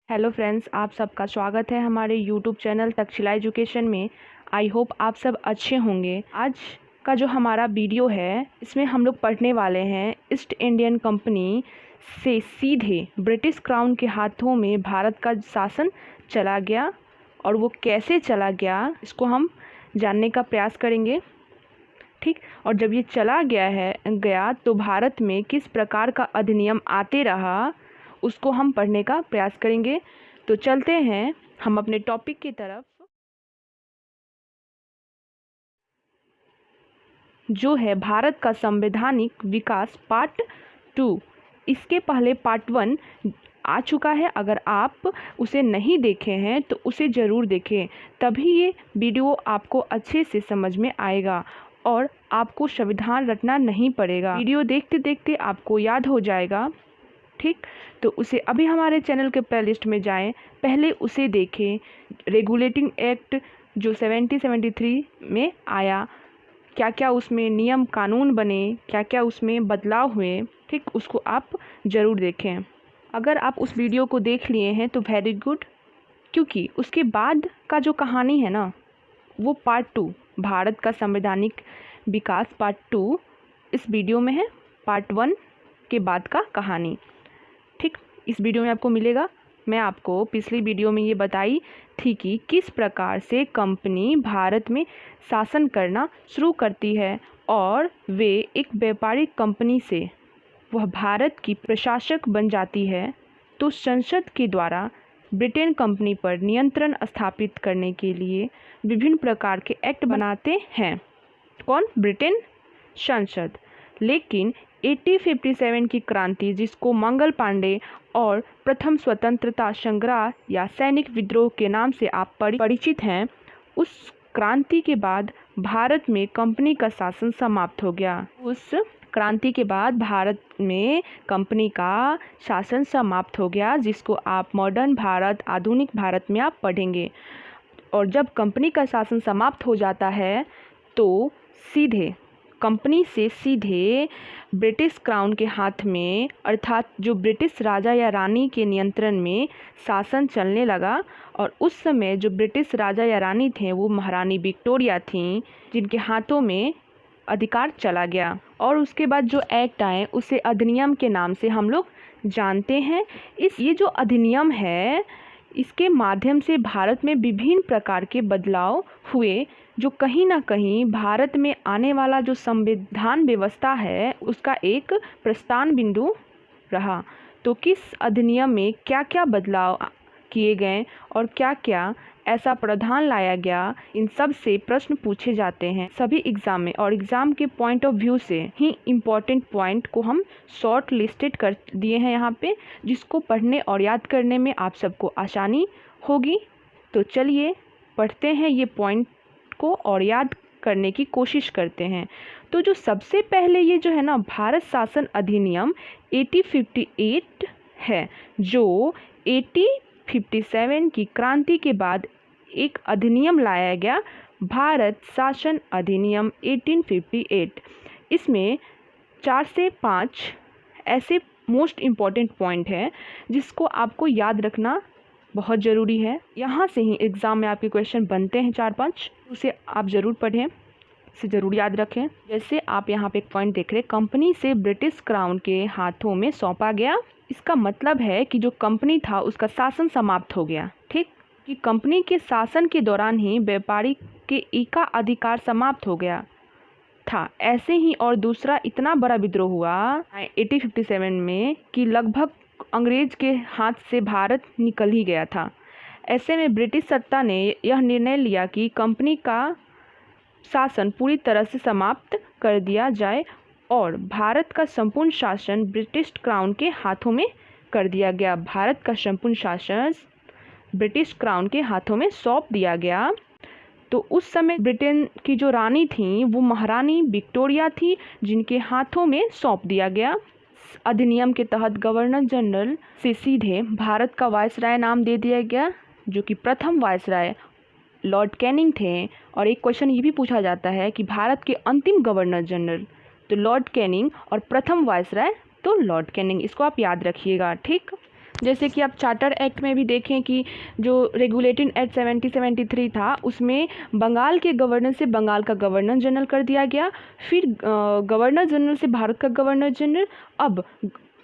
Hello friends, आप सबका स्वागत है हमारे यूट्यूब चैनल तक्षशिला एजुकेशन में। आई होप आप सब अच्छे होंगे। आज का जो हमारा वीडियो है इसमें हम लोग पढ़ने वाले हैं ईस्ट इंडियन कंपनी से सीधे ब्रिटिश क्राउन के हाथों में भारत का शासन चला गया और वो कैसे चला गया इसको हम जानने का प्रयास करेंगे। ठीक, और जब ये चला गया तो भारत में किस प्रकार का अधिनियम आते रहा उसको हम पढ़ने का प्रयास करेंगे। तो चलते हैं हम अपने टॉपिक की तरफ, जो है भारत का संवैधानिक विकास पार्ट 2। इसके पहले पार्ट 1 आ चुका है। अगर आप उसे नहीं देखे हैं तो उसे ज़रूर देखें, तभी ये वीडियो आपको अच्छे से समझ में आएगा और आपको संविधान रटना नहीं पड़ेगा। वीडियो देखते देखते आपको याद हो जाएगा। ठीक, तो उसे अभी हमारे चैनल के प्लेलिस्ट में जाएं, पहले उसे देखें। रेगुलेटिंग एक्ट जो 1773 में आया, क्या क्या उसमें नियम कानून बने, क्या क्या उसमें बदलाव हुए, ठीक, उसको आप ज़रूर देखें। अगर आप उस वीडियो को देख लिए हैं तो वेरी गुड, क्योंकि उसके बाद का जो कहानी है ना वो पार्ट 2, भारत का संवैधानिक विकास पार्ट 2 इस वीडियो में है। पार्ट 1 के बाद का कहानी, ठीक, इस वीडियो में आपको मिलेगा। मैं आपको पिछली वीडियो में ये बताई थी कि किस प्रकार से कंपनी भारत में शासन करना शुरू करती है और वे एक व्यापारिक कंपनी से वह भारत की प्रशासक बन जाती है। तो संसद के द्वारा ब्रिटेन कंपनी पर नियंत्रण स्थापित करने के लिए विभिन्न प्रकार के एक्ट बनाते हैं। कौन? ब्रिटेन संसद। लेकिन 1857 की क्रांति, जिसको मंगल पांडे और प्रथम स्वतंत्रता संग्राम या सैनिक विद्रोह के नाम से आप परिचित हैं, उस क्रांति के बाद भारत में कंपनी का शासन समाप्त हो गया। उस क्रांति के बाद भारत में कंपनी का शासन समाप्त हो गया, जिसको आप मॉडर्न भारत, आधुनिक भारत में आप पढ़ेंगे। और जब कंपनी का शासन समाप्त हो जाता है तो कंपनी से सीधे ब्रिटिश क्राउन के हाथ में, अर्थात जो ब्रिटिश राजा या रानी के नियंत्रण में शासन चलने लगा। और उस समय जो ब्रिटिश राजा या रानी थे वो महारानी विक्टोरिया थीं, जिनके हाथों में अधिकार चला गया। और उसके बाद जो एक्ट आए उसे अधिनियम के नाम से हम लोग जानते हैं। ये जो अधिनियम है, इसके माध्यम से भारत में विभिन्न प्रकार के बदलाव हुए, जो कहीं ना कहीं भारत में आने वाला जो संविधान व्यवस्था है उसका एक प्रस्थान बिंदु रहा। तो किस अधिनियम में क्या क्या बदलाव किए गए और क्या क्या ऐसा प्रावधान लाया गया, इन सब से प्रश्न पूछे जाते हैं सभी एग्ज़ाम में। और एग्ज़ाम के पॉइंट ऑफ व्यू से ही इम्पॉर्टेंट पॉइंट को हम शॉर्ट लिस्टेड कर दिए हैं यहाँ पे, जिसको पढ़ने और याद करने में आप सबको आसानी होगी। तो चलिए पढ़ते हैं ये पॉइंट को और याद करने की कोशिश करते हैं। तो जो सबसे पहले ये जो है ना भारत शासन अधिनियम 1858 है, जो 1857 की क्रांति के बाद एक अधिनियम लाया गया, भारत शासन अधिनियम 1858। इसमें 4 से 5 ऐसे मोस्ट इम्पॉर्टेंट पॉइंट है जिसको आपको याद रखना बहुत ज़रूरी है। यहाँ से ही एग्ज़ाम में आपके क्वेश्चन बनते हैं 4-5, उसे आप ज़रूर पढ़ें, इसे ज़रूर याद रखें। जैसे आप यहाँ पे एक पॉइंट देख रहे हैं, कंपनी से ब्रिटिश क्राउन के हाथों में सौंपा गया। इसका मतलब है कि जो कंपनी था उसका शासन समाप्त हो गया। ठीक, कि कंपनी के शासन के दौरान ही व्यापारी के एका अधिकार समाप्त हो गया था। ऐसे ही और दूसरा इतना बड़ा विद्रोह हुआ 1857 में कि लगभग अंग्रेज के हाथ से भारत निकल ही गया था। ऐसे में ब्रिटिश सत्ता ने यह निर्णय लिया कि कंपनी का शासन पूरी तरह से समाप्त कर दिया जाए और भारत का संपूर्ण शासन ब्रिटिश क्राउन के हाथों में कर दिया गया। भारत का संपूर्ण शासन ब्रिटिश क्राउन के हाथों में सौंप दिया गया। तो उस समय ब्रिटेन की जो रानी थी वो महारानी विक्टोरिया थी, जिनके हाथों में सौंप दिया गया। अधिनियम के तहत गवर्नर जनरल से सीधे भारत का वायसराय नाम दे दिया गया, जो कि प्रथम वायसराय लॉर्ड कैनिंग थे। और एक क्वेश्चन ये भी पूछा जाता है कि भारत के अंतिम गवर्नर जनरल तो लॉर्ड कैनिंग और प्रथम वायसराय तो लॉर्ड कैनिंग, इसको आप याद रखिएगा। ठीक, जैसे कि आप चार्टर एक्ट में भी देखें कि जो रेगुलेटिंग एक्ट 1773 था, उसमें बंगाल के गवर्नर से बंगाल का गवर्नर जनरल कर दिया गया, फिर गवर्नर जनरल से भारत का गवर्नर जनरल, अब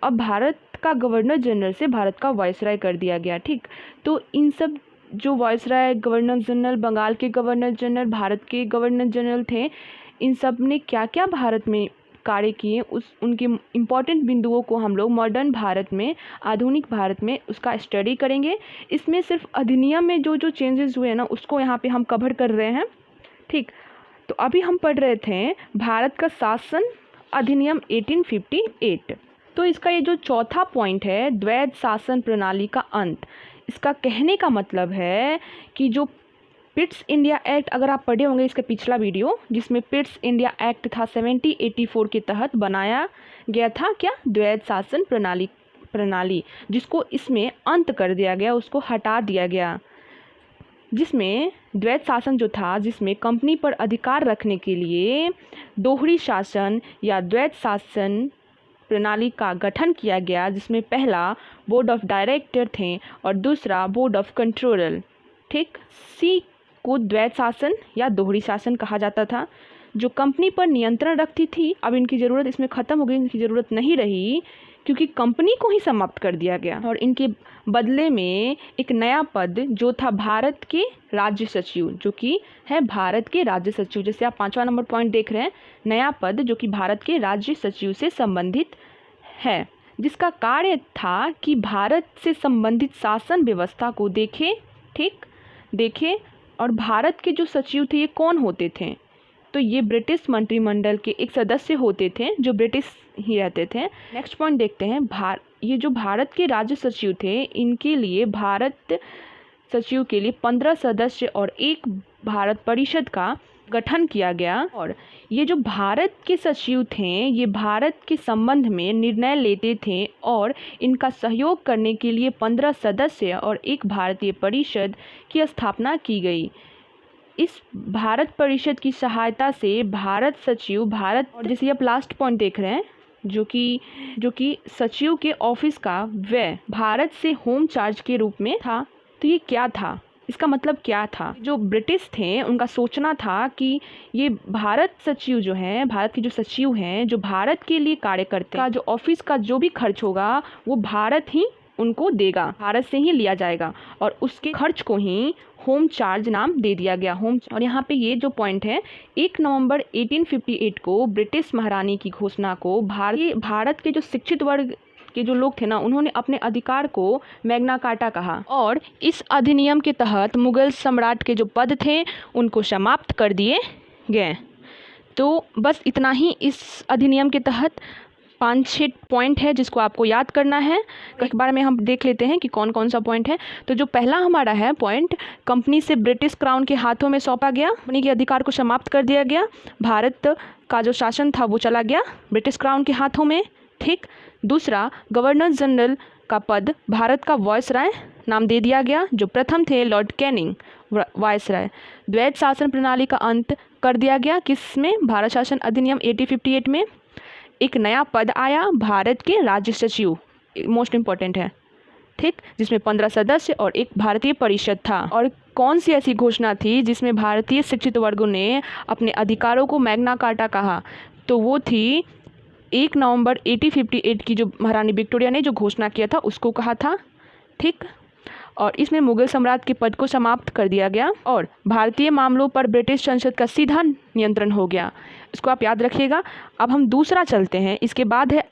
भारत का गवर्नर जनरल से भारत का वायसराय कर दिया गया। ठीक, तो इन सब जो वायसराय, गवर्नर जनरल, बंगाल के गवर्नर जनरल, भारत के गवर्नर जनरल थे, इन सब ने क्या क्या भारत में कार्य किए, उनके इम्पॉर्टेंट बिंदुओं को हम लोग मॉडर्न भारत में, आधुनिक भारत में उसका स्टडी करेंगे। इसमें सिर्फ अधिनियम में जो जो चेंजेस हुए ना, उसको यहाँ पे हम कवर कर रहे हैं। ठीक, तो अभी हम पढ़ रहे थे भारत का शासन अधिनियम 1858। तो इसका ये जो चौथा पॉइंट है, द्वैध शासन प्रणाली का अंत, इसका कहने का मतलब है कि जो पिट्स इंडिया एक्ट, अगर आप पढ़े होंगे इसका पिछला वीडियो, जिसमें पिट्स इंडिया एक्ट था 1784 के तहत बनाया गया था क्या, द्वैध शासन प्रणाली, जिसको इसमें अंत कर दिया गया, उसको हटा दिया गया। जिसमें द्वैध शासन जो था, जिसमें कंपनी पर अधिकार रखने के लिए दोहरी शासन या द्वैध शासन प्रणाली का गठन किया गया, जिसमें पहला बोर्ड ऑफ डायरेक्टर थे और दूसरा बोर्ड ऑफ कंट्रोलर। ठीक, सी को द्वैध शासन या दोहरी शासन कहा जाता था, जो कंपनी पर नियंत्रण रखती थी। अब इनकी ज़रूरत इसमें ख़त्म हो गई, इनकी ज़रूरत नहीं रही, क्योंकि कंपनी को ही समाप्त कर दिया गया और इनके बदले में एक नया पद जो था भारत के राज्य सचिव, जो कि है भारत के राज्य सचिव। जैसे आप 5वां नंबर पॉइंट देख रहे हैं, नया पद जो कि भारत के राज्य सचिव से संबंधित है, जिसका कार्य था कि भारत से संबंधित शासन व्यवस्था को देखे। और भारत के जो सचिव थे ये कौन होते थे, तो ये ब्रिटिश मंत्रिमंडल के एक सदस्य होते थे जो ब्रिटिश ही रहते थे। नेक्स्ट पॉइंट देखते हैं, ये जो भारत के राज्य सचिव थे, इनके लिए भारत सचिव के लिए 15 सदस्य और एक भारत परिषद का गठन किया गया। और ये जो भारत के सचिव थे, ये भारत के संबंध में निर्णय लेते थे और इनका सहयोग करने के लिए 15 सदस्य और एक भारतीय परिषद की स्थापना की गई। इस भारत परिषद की सहायता से भारत सचिव और जैसे आप लास्ट पॉइंट देख रहे हैं, जो कि सचिव के ऑफिस का व्यय भारत से होम चार्ज के रूप में था। तो ये क्या था, इसका मतलब क्या था? जो ब्रिटिश थे उनका सोचना था कि ये भारत सचिव जो हैं, भारत के जो सचिव हैं, जो भारत के लिए कार्य करते हैं, जो ऑफिस का जो भी खर्च होगा वो भारत ही उनको देगा, भारत से ही लिया जाएगा और उसके खर्च को ही होम चार्ज नाम दे दिया गया। और यहाँ पे ये जो पॉइंट है, 1 नवंबर 1858 को ब्रिटिश महारानी की घोषणा को भारत के जो शिक्षित वर्ग के जो लोग थे ना, उन्होंने अपने अधिकार को मैग्ना कार्टा कहा और इस अधिनियम के तहत मुगल सम्राट के जो पद थे उनको समाप्त कर दिए गए। तो बस इतना ही इस अधिनियम के तहत 5-6 पॉइंट है जिसको आपको याद करना है। एक बार में हम देख लेते हैं कि कौन कौन सा पॉइंट है। तो जो पहला हमारा है पॉइंट, कंपनी से ब्रिटिश क्राउन के हाथों में सौंपा गया, कंपनी के अधिकार को समाप्त कर दिया गया, भारत का जो शासन था वो चला गया ब्रिटिश क्राउन के हाथों में। ठीक। दूसरा, गवर्नर जनरल का पद भारत का वायसराय नाम दे दिया गया, जो प्रथम थे लॉर्ड कैनिंग वायसराय। द्वैध शासन प्रणाली का अंत कर दिया गया, किसमें? भारत शासन अधिनियम 1858 में। एक नया पद आया, भारत के राज्य सचिव, मोस्ट इम्पॉर्टेंट है। ठीक, जिसमें 15 सदस्य और एक भारतीय परिषद था। और कौन सी ऐसी घोषणा थी जिसमें भारतीय शिक्षित वर्गों ने अपने अधिकारों को मैग्ना कार्टा कहा? तो वो थी 1 नवंबर 1858 की जो महारानी विक्टोरिया ने जो घोषणा किया था उसको कहा था। ठीक। और इसमें मुगल सम्राट के पद को समाप्त कर दिया गया और भारतीय मामलों पर ब्रिटिश संसद का सीधा नियंत्रण हो गया। इसको आप याद रखिएगा। अब हम दूसरा चलते हैं। इसके बाद है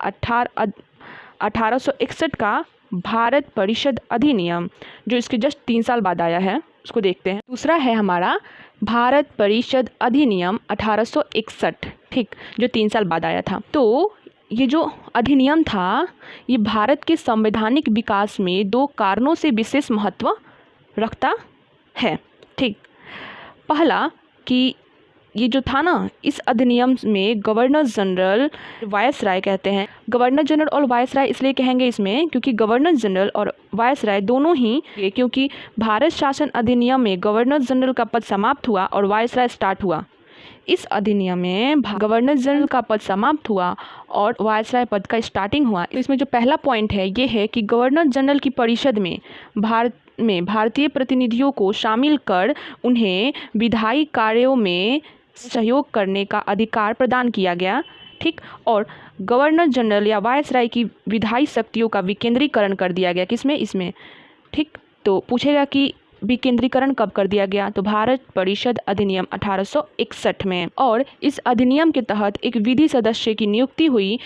1861 का भारत परिषद अधिनियम, जो इसके जस्ट 3 साल बाद आया है, उसको देखते हैं। दूसरा है हमारा भारत परिषद अधिनियम 1861, ठीक, जो 3 साल बाद आया था। तो ये जो अधिनियम था, ये भारत के संवैधानिक विकास में 2 कारणों से विशेष महत्व रखता है। ठीक। पहला कि ये जो था ना, इस अधिनियम में गवर्नर जनरल, वायसराय कहते हैं। गवर्नर जनरल और वायसराय इसलिए कहेंगे इसमें क्योंकि गवर्नर जनरल और वायसराय दोनों ही, क्योंकि भारत शासन अधिनियम में गवर्नर जनरल का पद समाप्त हुआ और वायसराय स्टार्ट हुआ, इस अधिनियम में गवर्नर जनरल का पद समाप्त हुआ और वायसराय पद का स्टार्टिंग हुआ। इसमें जो पहला पॉइंट है ये है कि गवर्नर जनरल की परिषद में भारतीय प्रतिनिधियों को शामिल कर उन्हें विधायी कार्यों में सहयोग करने का अधिकार प्रदान किया गया। ठीक, और गवर्नर जनरल या वायसराय की विधायी शक्तियों का विकेंद्रीकरण कर दिया गया। किसमें? इसमें। ठीक, तो पूछेगा कि विकेंद्रीकरण कब कर दिया गया? तो भारत परिषद अधिनियम 1861 में। और इस अधिनियम के तहत एक विधि सदस्य की नियुक्ति हुई।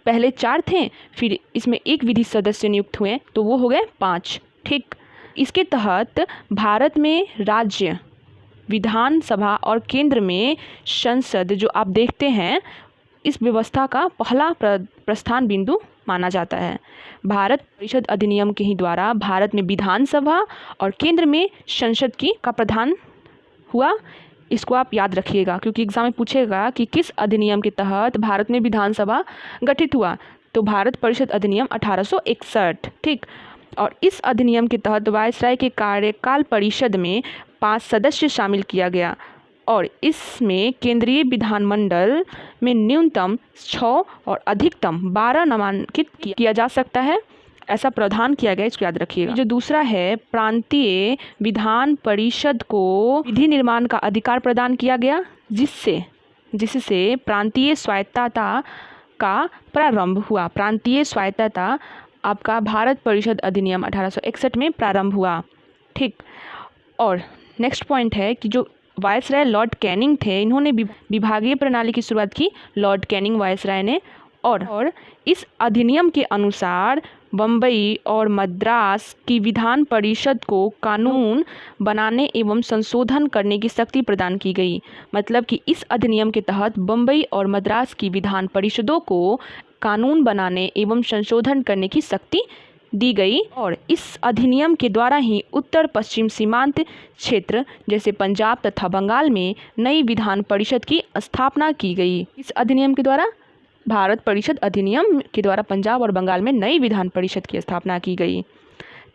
पहले 4 थे, फिर इसमें एक विधि सदस्य नियुक्त हुए, तो वो हो गए 5। ठीक, इसके तहत भारत में राज्य विधानसभा और केंद्र में संसद जो आप देखते हैं, इस व्यवस्था का पहला प्रस्थान बिंदु माना जाता है। भारत परिषद अधिनियम के ही द्वारा भारत में विधानसभा और केंद्र में संसद का प्रावधान हुआ। इसको आप याद रखिएगा क्योंकि एग्जाम में पूछेगा कि किस अधिनियम के तहत भारत में विधानसभा गठित हुआ, तो भारत परिषद अधिनियम 1861। ठीक, और इस अधिनियम के तहत वायसराय के कार्यकाल परिषद में 5 सदस्य शामिल किया गया और इसमें केंद्रीय विधानमंडल में न्यूनतम 6 और अधिकतम 12 नामांकित किया जा सकता है, ऐसा प्रावधान किया गया। इसको याद रखिएगा। जो दूसरा है, प्रांतीय विधान परिषद को विधि निर्माण का अधिकार प्रदान किया गया, जिससे प्रांतीय स्वायत्तता का प्रारंभ हुआ। प्रांतीय स्वायत्तता आपका भारत परिषद अधिनियम 1861 में प्रारंभ हुआ। ठीक, और नेक्स्ट पॉइंट है कि जो वायसराय लॉर्ड कैनिंग थे, इन्होंने विभागीय प्रणाली की शुरुआत की, लॉर्ड कैनिंग वायसराय ने। और इस अधिनियम के अनुसार बम्बई और मद्रास की विधान परिषद को कानून बनाने एवं संशोधन करने की शक्ति प्रदान की गई। मतलब कि इस अधिनियम के तहत बम्बई और मद्रास की विधान परिषदों को कानून बनाने एवं संशोधन करने की शक्ति दी गई। और इस अधिनियम के द्वारा ही उत्तर पश्चिम सीमांत क्षेत्र जैसे पंजाब तथा बंगाल में नई विधान परिषद की स्थापना की गई। इस अधिनियम के द्वारा, भारत परिषद अधिनियम के द्वारा पंजाब और बंगाल में नई विधान परिषद की स्थापना की गई।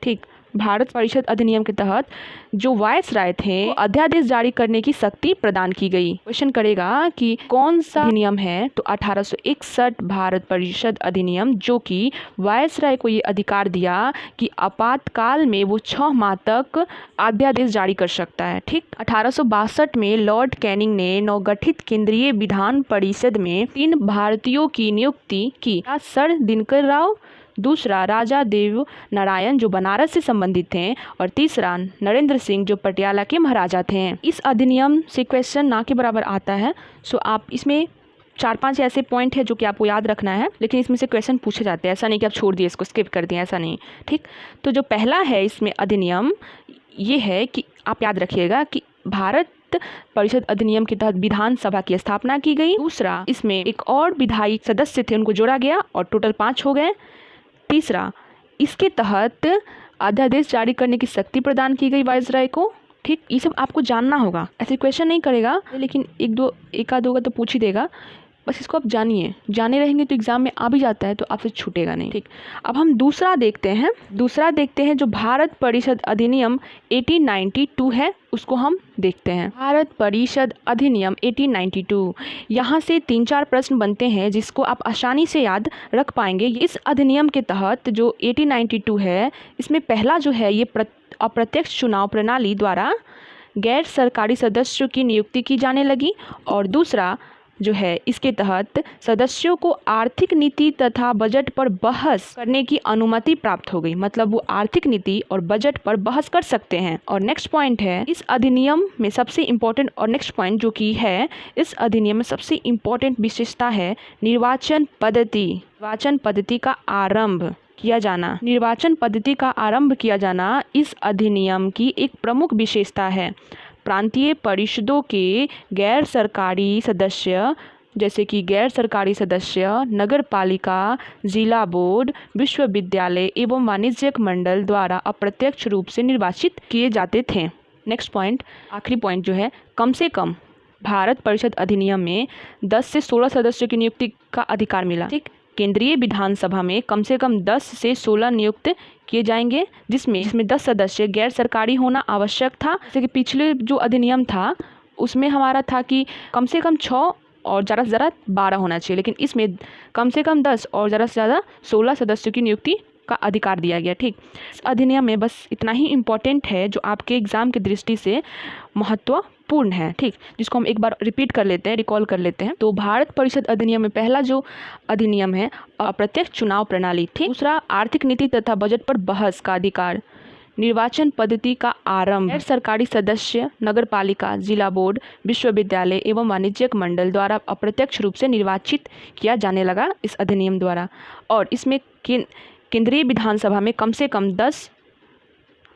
ठीक, भारत परिषद अधिनियम के तहत जो वायसराय थे, अध्यादेश जारी करने की शक्ति प्रदान की गई। क्वेश्चन करेगा कि कौन सा अधिनियम है? तो 1861 भारत परिषद अधिनियम, जो कि वायसराय को ये अधिकार दिया कि आपातकाल में वो 6 माह तक अध्यादेश जारी कर सकता है। ठीक, 1862 में लॉर्ड कैनिंग ने नवगठित केंद्रीय विधान परिषद में 3 भारतीयों की नियुक्ति की। सर दिनकर राव, दूसरा राजा देव नारायण जो बनारस से संबंधित थे, और तीसरा नरेंद्र सिंह जो पटियाला के महाराजा थे। इस अधिनियम से क्वेश्चन ना के बराबर आता है। सो आप इसमें 4-5 ऐसे पॉइंट है जो कि आपको याद रखना है, लेकिन इसमें से क्वेश्चन पूछे जाते हैं। ऐसा नहीं कि आप छोड़ दिए, इसको स्किप कर दिए, ऐसा नहीं। ठीक, तो जो पहला है इसमें अधिनियम, ये है कि आप याद रखिएगा कि भारत परिषद अधिनियम के तहत विधानसभा की स्थापना की गई। दूसरा, इसमें एक और विधायी सदस्य थे, उनको जोड़ा गया और टोटल 5 हो गए। तीसरा, इसके तहत अध्यादेश जारी करने की शक्ति प्रदान की गई वायसराय को। ठीक, ये सब आपको जानना होगा। ऐसे क्वेश्चन नहीं करेगा, लेकिन एक आध होगा तो पूछ ही देगा। बस इसको आप जानिए, जाने रहेंगे तो एग्जाम में आ भी जाता है, तो आपसे छूटेगा नहीं। ठीक, अब हम दूसरा देखते हैं जो भारत परिषद अधिनियम 1892 है, उसको हम देखते हैं। भारत परिषद अधिनियम 1892, यहाँ से 3-4 प्रश्न बनते हैं जिसको आप आसानी से याद रख पाएंगे। इस अधिनियम के तहत जो 1892 है, इसमें पहला जो है ये अप्रत्यक्ष चुनाव प्रणाली द्वारा गैर सरकारी सदस्यों की नियुक्ति की जाने लगी। और दूसरा जो है, इसके तहत सदस्यों को आर्थिक नीति तथा बजट पर बहस करने की अनुमति प्राप्त हो गई। मतलब वो आर्थिक नीति और बजट पर बहस कर सकते हैं। और नेक्स्ट पॉइंट है, इस अधिनियम में सबसे इम्पोर्टेंट और नेक्स्ट पॉइंट जो कि है, इस अधिनियम में सबसे इम्पोर्टेंट विशेषता है निर्वाचन पद्धति का आरंभ किया जाना। निर्वाचन पद्धति का आरंभ किया जाना इस अधिनियम की एक प्रमुख विशेषता है। प्रांतीय परिषदों के गैर सरकारी सदस्य, जैसे कि गैर सरकारी सदस्य नगर पालिका, जिला बोर्ड, विश्वविद्यालय एवं वाणिज्यिक मंडल द्वारा अप्रत्यक्ष रूप से निर्वाचित किए जाते थे। नेक्स्ट पॉइंट, आखिरी पॉइंट जो है, कम से कम भारत परिषद अधिनियम में 10 से 16 सदस्यों की नियुक्ति का अधिकार मिला। ठीक, केंद्रीय विधानसभा में कम से कम 10 से 16 नियुक्त किए जाएंगे, जिसमें 10 सदस्य गैर सरकारी होना आवश्यक था। जैसे कि पिछले जो अधिनियम था उसमें हमारा था कि कम से कम 6 और ज़्यादा से ज़्यादा 12 होना चाहिए, लेकिन इसमें कम से कम 10 और ज़्यादा से ज़्यादा 16 सदस्यों की नियुक्ति का अधिकार दिया गया। ठीक, इस अधिनियम में बस इतना ही इम्पोर्टेंट है जो आपके एग्ज़ाम की दृष्टि से महत्वपूर्ण है। ठीक, जिसको हम एक बार रिपीट कर लेते हैं, रिकॉल कर लेते हैं। तो भारत परिषद अधिनियम में पहला जो अधिनियम है अप्रत्यक्ष चुनाव प्रणाली। ठीक, दूसरा आर्थिक नीति तथा बजट पर बहस का अधिकार, निर्वाचन पद्धति का आरंभ, गैर सरकारी सदस्य नगरपालिका, जिला बोर्ड, विश्वविद्यालय एवं वाणिज्यिक मंडल द्वारा अप्रत्यक्ष रूप से निर्वाचित किया जाने लगा इस अधिनियम द्वारा। और इसमें केंद्रीय विधानसभा में कम से कम 10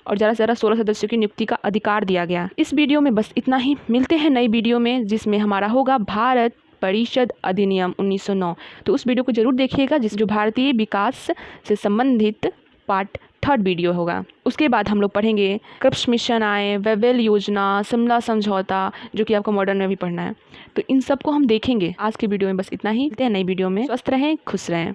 और ज़्यादा से ज़्यादा 16 सदस्यों की नियुक्ति का अधिकार दिया गया। इस वीडियो में बस इतना ही, मिलते हैं नई वीडियो में जिसमें हमारा होगा भारत परिषद अधिनियम 1909। तो उस वीडियो को जरूर देखिएगा जो भारतीय विकास से संबंधित पार्ट 3 वीडियो होगा। उसके बाद हम लोग पढ़ेंगे क्रिप्स मिशन आए, वेवेल योजना, शिमला समझौता, जो कि आपको मॉडर्न में भी पढ़ना है। तो इन सब को हम देखेंगे। आज के वीडियो में बस इतना ही, मिलते हैं नई वीडियो में। स्वस्थ रहें, खुश रहें।